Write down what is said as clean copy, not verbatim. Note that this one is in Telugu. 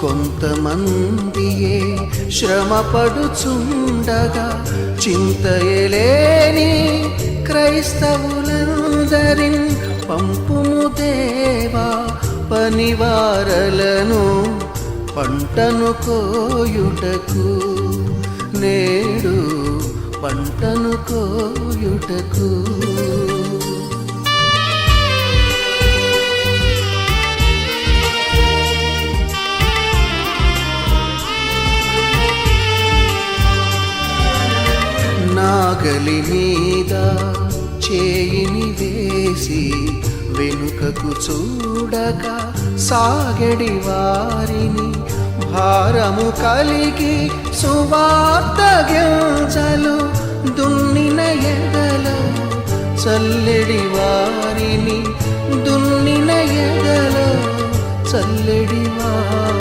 కొంతమందియే శ్రమపడుచుండగా చింతయలేని క్రైస్తవులందరిన్ పంపుము దేవా, పనివారలను పంటను కోయుటకు, నేడు పంటను కోయుటకు. నాగలి మీద చేయిని వేసి వెనుకకు చూడక సాగడి వారిని, భారము కలిగి సువార్త గింజలు దున్నిన ఎదలో చల్లెడి వారిని, దున్నిన ఎదలో చల్లెడి వారిని.